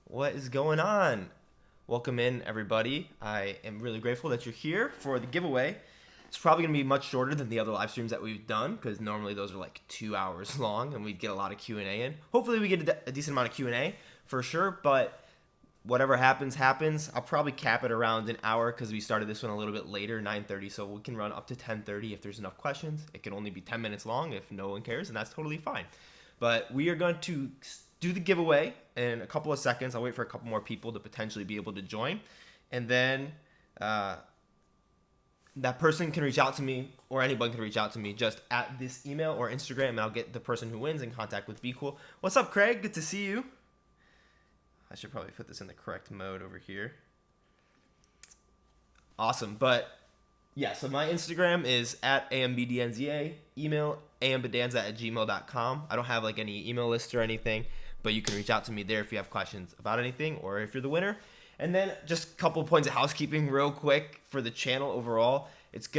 What is going on? Welcome in, everybody. I am really grateful that you're here for the giveaway. It's probably going to be much shorter than the other live streams that we've done because normally those are like 2 hours long and we'd get a lot of Q&A in. Hopefully we get a decent amount of Q&A for sure, but whatever happens, happens. I'll probably cap it around an hour because we started this one a little bit later, 9:30, so we can run up to 10:30 if there's enough questions. It can only be 10 minutes long if no one cares, and that's totally fine. But we are going to do the giveaway in a couple of seconds. I'll wait for a couple more people to potentially be able to join. And then that person can reach out to me, or anyone can reach out to me just at this email or Instagram, and I'll get the person who wins in contact with BQool. What's up, Craig? Good to see you. I should probably put this in the correct mode over here. Awesome. But yeah, so my Instagram is at ambdnza, email ambodanza@gmail.com. I don't have like any email list or anything, but you can reach out to me there if you have questions about anything or if you're the winner. And then just a couple of points of housekeeping real quick for the channel overall. It's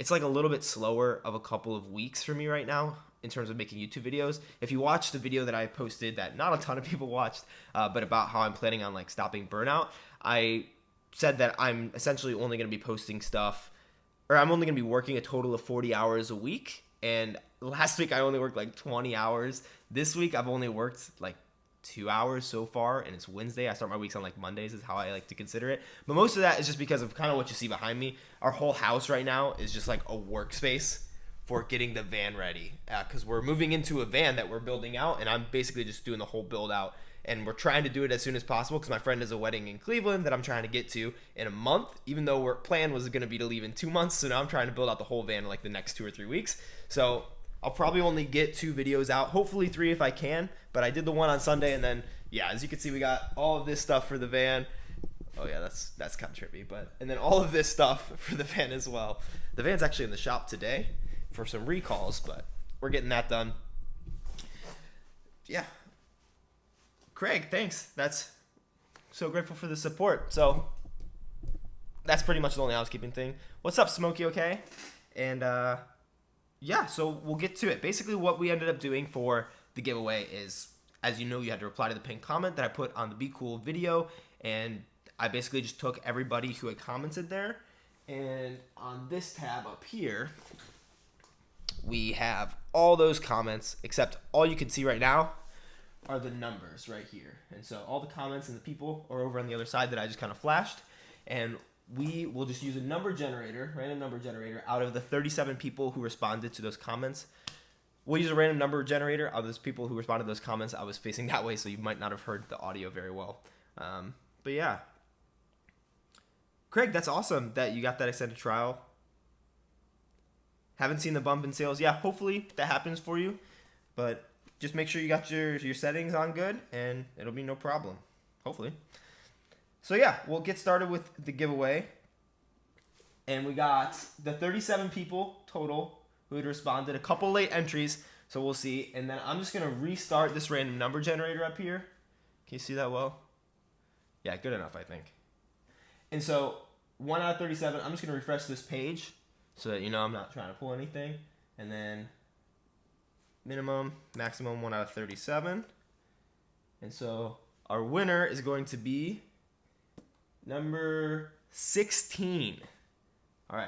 like a little bit slower of a couple of weeks for me right now in terms of making YouTube videos. If you watch the video that I posted that not a ton of people watched, but about how I'm planning on like stopping burnout, I said that I'm essentially only going to be posting stuff, or I'm only going to be working a total of 40 hours a week. And last week I only worked like 20 hours. This week I've only worked like 2 hours so far, and it's Wednesday. I start my weeks on like Mondays is how I like to consider it. But most of that is just because of kind of what you see behind me. Our whole house right now is just like a workspace for getting the van ready, because we're moving into a van that we're building out, and I'm basically just doing the whole build out. And we're trying to do it as soon as possible because my friend has a wedding in Cleveland that I'm trying to get to in a month, even though our plan was going to be to leave in 2 months. So now I'm trying to build out the whole van in like the next 2 or 3 weeks. So I'll probably only get 2 videos out, hopefully 3 if I can. But I did the one on Sunday, and then yeah, as you can see, we got all of this stuff for the van. Oh yeah, that's kind of trippy, and then all of this stuff for the van as well. The van's actually in the shop today for some recalls, but we're getting that done. Yeah. Craig, thanks. That's so grateful for the support. So that's pretty much the only housekeeping thing. What's up, Smokey? Okay. And yeah, so we'll get to it. Basically, what we ended up doing for the giveaway is, as you know, you had to reply to the pinned comment that I put on the BQool video, and I basically just took everybody who had commented there, and on this tab up here, we have all those comments, except all you can see right now are the numbers right here. And so all the comments and the people are over on the other side that I just kind of flashed, and we will just use a number generator, random number generator, out of the 37 people who responded to those comments. We'll use a random number generator out of those people who responded to those comments. I was facing that way, so you might not have heard the audio very well. But yeah. Craig, that's awesome that you got that extended trial. Haven't seen the bump in sales. Yeah, hopefully that happens for you. But just make sure you got your settings on good, and it'll be no problem. Hopefully. So yeah, we'll get started with the giveaway. And we got the 37 people total who had responded. A couple late entries, so we'll see. And then I'm just going to restart this random number generator up here. Can you see that well? Yeah, good enough, I think. And so 1 out of 37, I'm just going to refresh this page so that you know I'm not trying to pull anything. And then minimum, maximum 1 out of 37. And so our winner is going to be number 16. All right.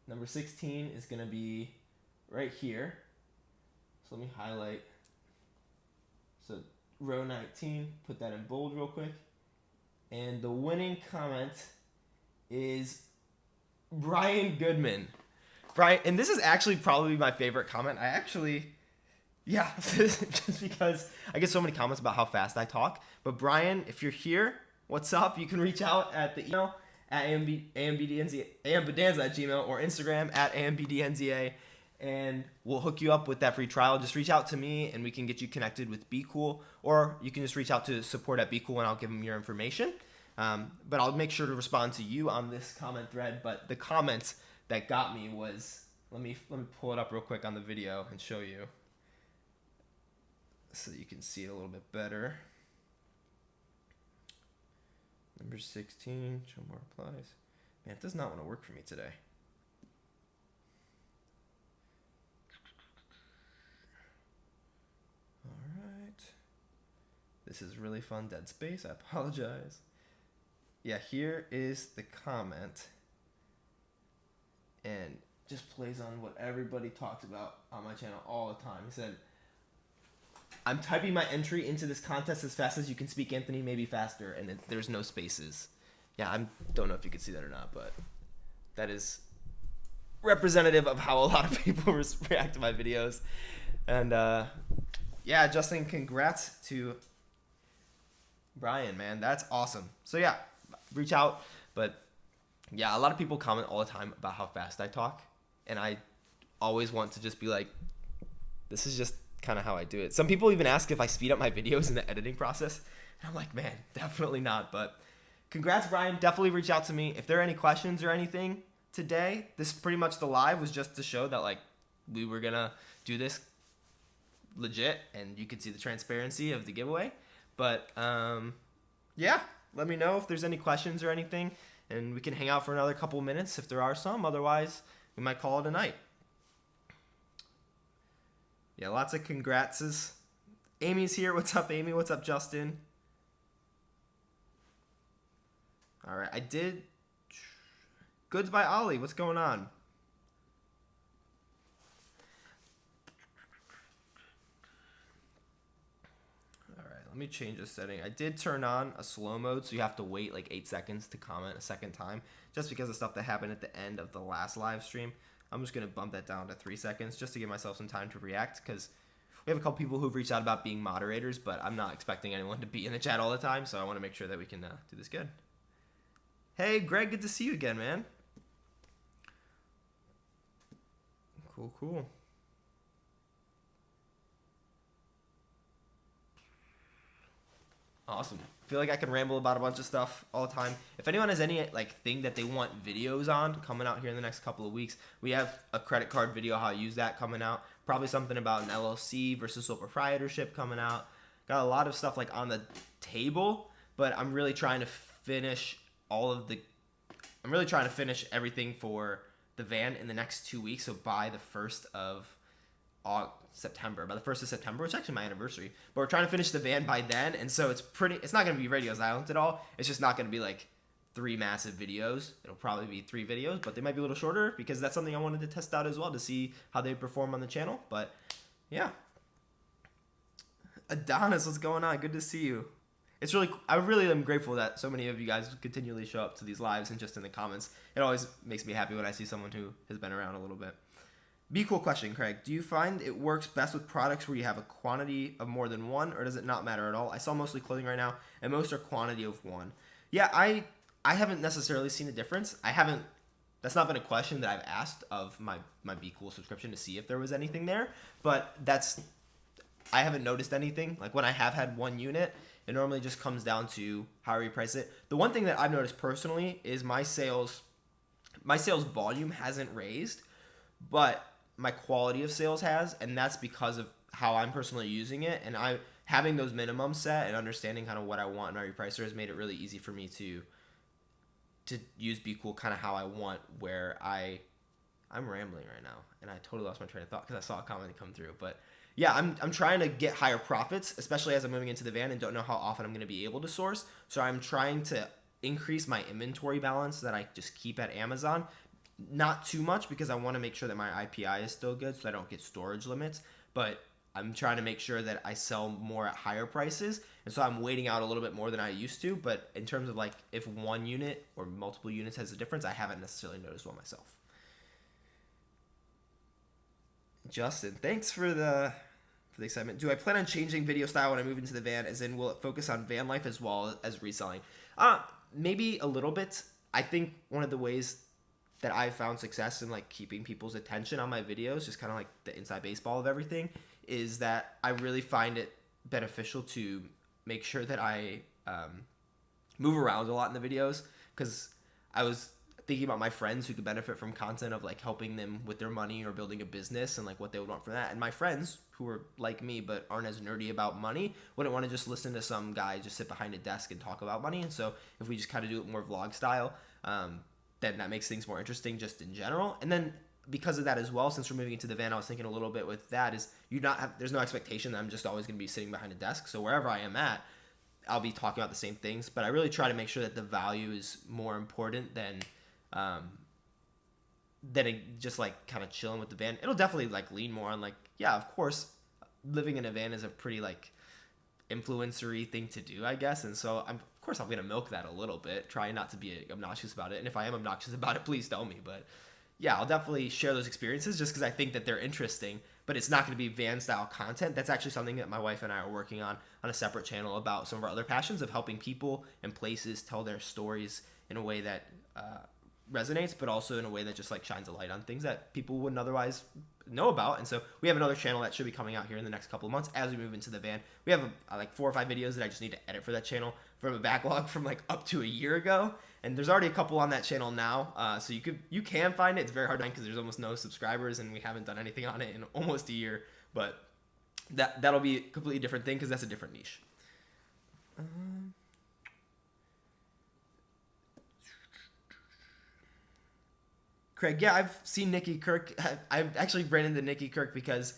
Number 16 is going to be right here. So let me highlight. So row 19, put that in bold real quick. And the winning comment is Brian Goodman. Brian, and this is actually probably my favorite comment. Yeah, just because I get so many comments about how fast I talk. But Brian, if you're here, what's up? You can reach out at the email at ambodanza@gmail or Instagram at ambdnza, and we'll hook you up with that free trial. Just reach out to me, and we can get you connected with BQool, or you can just reach out to support@BQool, and I'll give them your information. But I'll make sure to respond to you on this comment thread. But the comment that got me was, let me pull it up real quick on the video and show you so you can see it a little bit better. Number 16, show more replies. Man, it does not want to work for me today. All right. This is really fun. Dead space. I apologize. Yeah, here is the comment. And just plays on what everybody talks about on my channel all the time. He said, I'm typing my entry into this contest as fast as you can speak, Anthony, maybe faster, and there's no spaces. Yeah, I don't know if you can see that or not, but that is representative of how a lot of people react to my videos. And yeah, Justin, congrats to Brian, man. That's awesome. So yeah, reach out. But yeah, a lot of people comment all the time about how fast I talk, and I always want to just be like, this is just kind of how I do it. Some people even ask if I speed up my videos in the editing process, and I'm like, man, definitely not. But congrats, Brian. Definitely reach out to me if there are any questions or anything today. This pretty much the live was just to show that like we were gonna do this legit, and you could see the transparency of the giveaway. But yeah, let me know if there's any questions or anything, and we can hang out for another couple minutes if there are some. Otherwise, we might call it a night. Yeah, lots of congratses. Amy's here. What's up, Amy? What's up, Justin? All right, I did. Goods by Ollie. What's going on? All right, let me change the setting. I did turn on a slow mode, so you have to wait like 8 seconds to comment a second time, just because of stuff that happened at the end of the last live stream. I'm just going to bump that down to 3 seconds just to give myself some time to react, because we have a couple people who've reached out about being moderators, but I'm not expecting anyone to be in the chat all the time, so I want to make sure that we can do this good. Hey, Greg, good to see you again, man. Cool. Awesome. I feel like I can ramble about a bunch of stuff all the time. If anyone has any like thing that they want videos on coming out here in the next couple of weeks, we have a credit card video, how I use that coming out. Probably something about an LLC versus sole proprietorship coming out. Got a lot of stuff like on the table, but I'm really trying to finish everything for the van in the next 2 weeks. So by the 1st of September, which is actually my anniversary, but we're trying to finish the van by then. And so it's not going to be radio silent at all. It's just not going to be like 3 massive videos. It'll probably be 3 videos, but they might be a little shorter because that's something I wanted to test out as well to see how they perform on the channel. But yeah. Adonis, what's going on? Good to see you. I really am grateful that so many of you guys continually show up to these lives and just in the comments. It always makes me happy when I see someone who has been around a little bit. BQool question, Craig. Do you find it works best with products where you have a quantity of more than one, or does it not matter at all? I sell mostly clothing right now, and most are quantity of one. Yeah, I haven't necessarily seen a difference. That's not been a question that I've asked of my BQool subscription to see if there was anything there, but I haven't noticed anything. Like when I have had one unit, it normally just comes down to how I reprice it. The one thing that I've noticed personally is my sales volume hasn't raised, but my quality of sales has, and that's because of how I'm personally using it. And having those minimums set and understanding kind of what I want in my repricer has made it really easy for me to use BQool kind of how I want, where I'm rambling right now, and I totally lost my train of thought because I saw a comment come through. But yeah, I'm trying to get higher profits, especially as I'm moving into the van and don't know how often I'm going to be able to source. So I'm trying to increase my inventory balance that I just keep at Amazon. Not too much because I want to make sure that my IPI is still good so I don't get storage limits, but I'm trying to make sure that I sell more at higher prices, and so I'm waiting out a little bit more than I used to. But in terms of like if one unit or multiple units has a difference, I haven't necessarily noticed one myself. Justin, thanks for the excitement. Do I plan on changing video style when I move into the van, as in will it focus on van life as well as reselling? Maybe a little bit. I think one of the ways that I've found success in like keeping people's attention on my videos, just kind of like the inside baseball of everything, is that I really find it beneficial to make sure that I move around a lot in the videos, because I was thinking about my friends who could benefit from content of like helping them with their money or building a business and like what they would want from that. And my friends who are like me but aren't as nerdy about money wouldn't want to just listen to some guy just sit behind a desk and talk about money. And so if we just kind of do it more vlog style, then that makes things more interesting just in general. And then because of that as well, since we're moving into the van, I was thinking a little bit with that is there's no expectation that I'm just always going to be sitting behind a desk. So wherever I am at, I'll be talking about the same things, but I really try to make sure that the value is more important than just like kind of chilling with the van. It'll definitely like lean more on like, yeah, of course, living in a van is a pretty like influencery thing to do, I guess. And so of course I'm going to milk that a little bit, try not to be obnoxious about it. And if I am obnoxious about it, please tell me. But yeah, I'll definitely share those experiences just because I think that they're interesting, but it's not going to be van style content. That's actually something that my wife and I are working on a separate channel about some of our other passions of helping people and places tell their stories in a way that resonates, but also in a way that just like shines a light on things that people wouldn't otherwise know about. And so we have another channel that should be coming out here in the next couple of months as we move into the van. We have like 4 or 5 videos that I just need to edit for that channel from a backlog from like up to a year ago, and there's already a couple on that channel now, so you can find it. It's very hard to find because there's almost no subscribers and we haven't done anything on it in almost a year, but that'll be a completely different thing because that's a different niche. Craig, yeah, I've seen Nikki Kirk. I've actually ran into Nikki Kirk because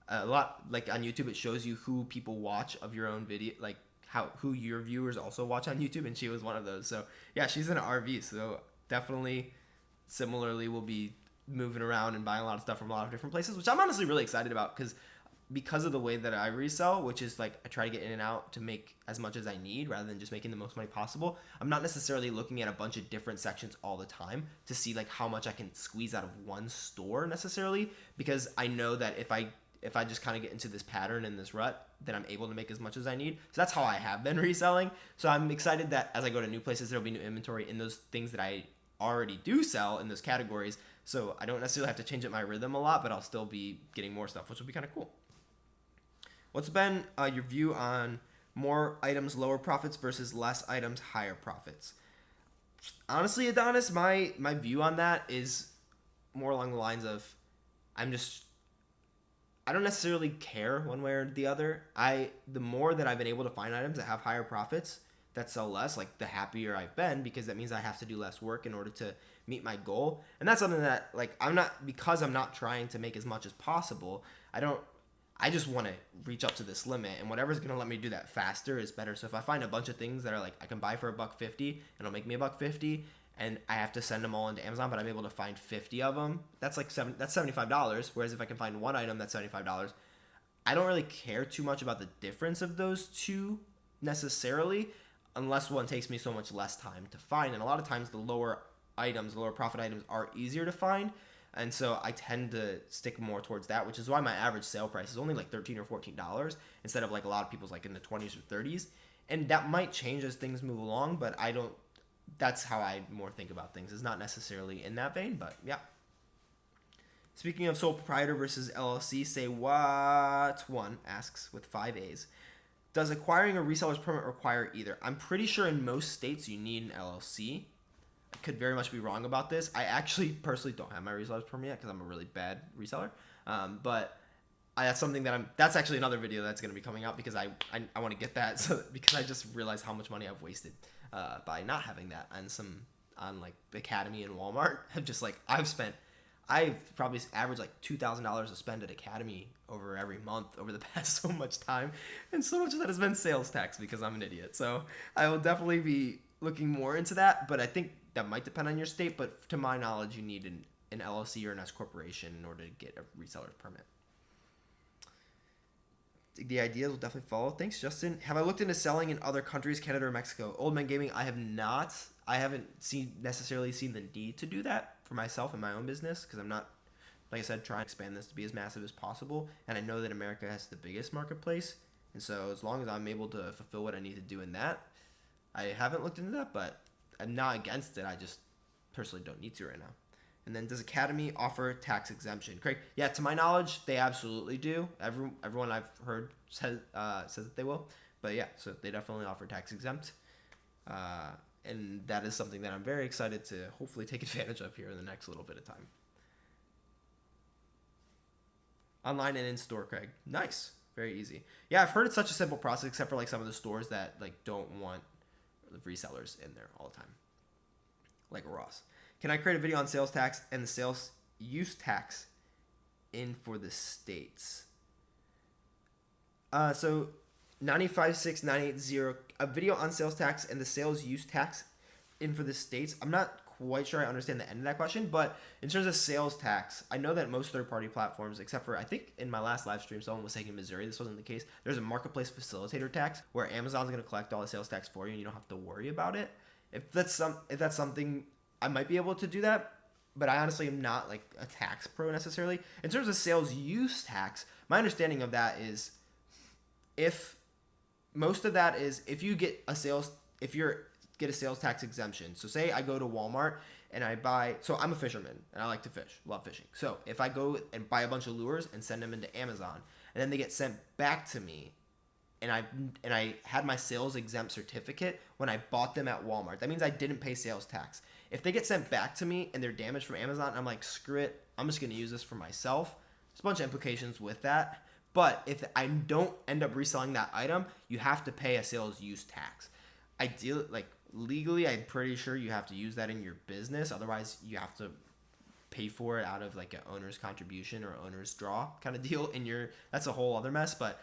a lot, like on YouTube, it shows you who people watch of your own video, like who your viewers also watch on YouTube, and she was one of those. So yeah, she's in an RV, so definitely similarly will be moving around and buying a lot of stuff from a lot of different places, which I'm honestly really excited about because of the way that I resell, which is like I try to get in and out to make as much as I need rather than just making the most money possible. I'm not necessarily looking at a bunch of different sections all the time to see like how much I can squeeze out of one store necessarily, because I know that if I just kind of get into this pattern and this rut, then I'm able to make as much as I need. So that's how I have been reselling. So I'm excited that as I go to new places, there'll be new inventory in those things that I already do sell in those categories. So I don't necessarily have to change up my rhythm a lot, but I'll still be getting more stuff, which will be kind of cool. What's been your view on more items, lower profits versus less items, higher profits? Honestly, Adonis, my view on that is more along the lines of I don't necessarily care one way or the other. The more that I've been able to find items that have higher profits that sell less, like the happier I've been, because that means I have to do less work in order to meet my goal. And that's something that like I'm not trying to make as much as possible. I just want to reach up to this limit, and whatever's going to let me do that faster is better. So if I find a bunch of things that are like I can buy for $1.50 and it'll make me $1.50, and I have to send them all into Amazon, but I'm able to find 50 of them, that's $75. Whereas if I can find one item that's $75, I don't really care too much about the difference of those two necessarily, unless one takes me so much less time to find. And a lot of times the lower profit items are easier to find. And so I tend to stick more towards that, which is why my average sale price is only like $13 or $14 instead of like a lot of people's like in the 20s or 30s. And that might change as things move along, but that's how I more think about things. It's not necessarily in that vein, but yeah. Speaking of sole proprietor versus LLC, say what one asks with 5 A's. Does acquiring a reseller's permit require either? I'm pretty sure in most states you need an LLC. I could very much be wrong about this. I actually personally don't have my reseller's permit yet because I'm a really bad reseller. But that's something that's actually another video that's going to be coming out because I want to get that because I just realized how much money I've wasted by not having that on like Academy and Walmart. I've probably averaged like $2,000 to spend at Academy over every month over the past so much time, and so much of that has been sales tax because I'm an idiot. So I will definitely be looking more into that, but I think that might depend on your state, but to my knowledge, you need an LLC or an S corporation in order to get a reseller's permit. The ideas will definitely follow. Thanks, Justin. Have I looked into selling in other countries, Canada or Mexico? Old Man Gaming, I have not. I haven't necessarily seen the need to do that for myself in my own business because I'm not, like I said, trying to expand this to be as massive as possible. And I know that America has the biggest marketplace. And so as long as I'm able to fulfill what I need to do in that, I haven't looked into that, but I'm not against it. I just personally don't need to right now. And then, does Academy offer tax exemption? Craig, yeah, to my knowledge, they absolutely do. Everyone I've heard says that they will. But yeah, so they definitely offer tax exempt. And that is something that I'm very excited to hopefully take advantage of here in the next little bit of time. Online and in-store, Craig. Nice. Very easy. Yeah, I've heard it's such a simple process except for like some of the stores that like don't want the resellers in there all the time, like Ross. Can I create a video on sales tax and the sales use tax in for the states? So 956980, a video on sales tax and the sales use tax in for the states. I'm not quite sure I understand the end of that question, but in terms of sales tax, I know that most third-party platforms, except for I think in my last live stream, someone was saying in Missouri this wasn't the case. There's a marketplace facilitator tax where Amazon's going to collect all the sales tax for you, and you don't have to worry about it. If that's something, I might be able to do that, but I honestly am not like a tax pro necessarily. In terms of sales use tax, my understanding of that is if you get a sales tax exemption. So say I go to Walmart and I buy, so I'm a fisherman and I like to fish, love fishing. So if I go and buy a bunch of lures and send them into Amazon and then they get sent back to me and I had my sales exempt certificate when I bought them at Walmart, that means I didn't pay sales tax. If they get sent back to me and they're damaged from Amazon, I'm like, screw it, I'm just going to use this for myself. There's a bunch of implications with that. But if I don't end up reselling that item, you have to pay a sales use tax. Legally, I'm pretty sure you have to use that in your business. Otherwise, you have to pay for it out of like an owner's contribution or owner's draw kind of deal. That's a whole other mess. But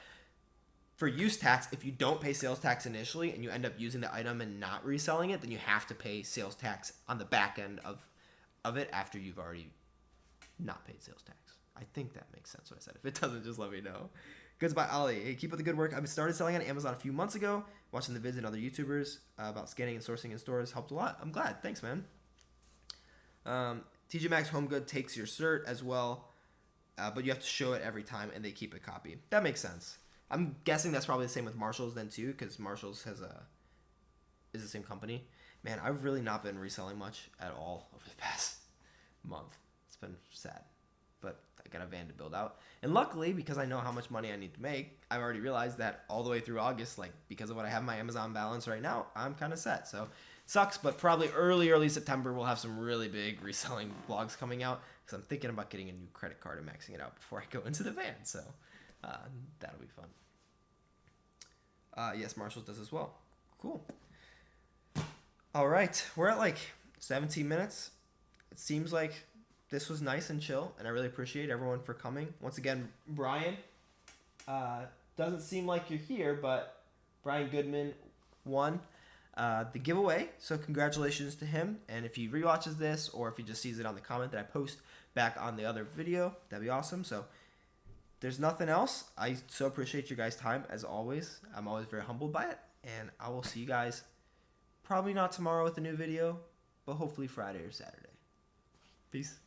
for use tax, if you don't pay sales tax initially and you end up using the item and not reselling it, then you have to pay sales tax on the back end of it after you've already not paid sales tax. I think that makes sense what I said. If it doesn't, just let me know. Goods by Ali. Hey, keep up the good work. I've started selling on Amazon a few months ago. Watching the vids and other YouTubers about scanning and sourcing in stores helped a lot. I'm glad. Thanks, man. TJ Maxx Home Good takes your cert as well, but you have to show it every time, and they keep a copy. That makes sense. I'm guessing that's probably the same with Marshalls then too, because Marshalls is the same company. Man, I've really not been reselling much at all over the past month. It's been sad. But I got a van to build out. And luckily, because I know how much money I need to make, I've already realized that all the way through August, like because of what I have in my Amazon balance right now, I'm kind of set. So sucks, but probably early September, we'll have some really big reselling vlogs coming out because I'm thinking about getting a new credit card and maxing it out before I go into the van. So that'll be fun. Yes, Marshalls does as well. Cool. All right. We're at like 17 minutes. It seems like this was nice and chill, and I really appreciate everyone for coming. Once again, Brian, doesn't seem like you're here, but Brian Goodman won the giveaway, so congratulations to him. And if he rewatches this, or if he just sees it on the comment that I post back on the other video, that'd be awesome. So there's nothing else. I so appreciate your guys' time, as always. I'm always very humbled by it, and I will see you guys probably not tomorrow with a new video, but hopefully Friday or Saturday. Peace.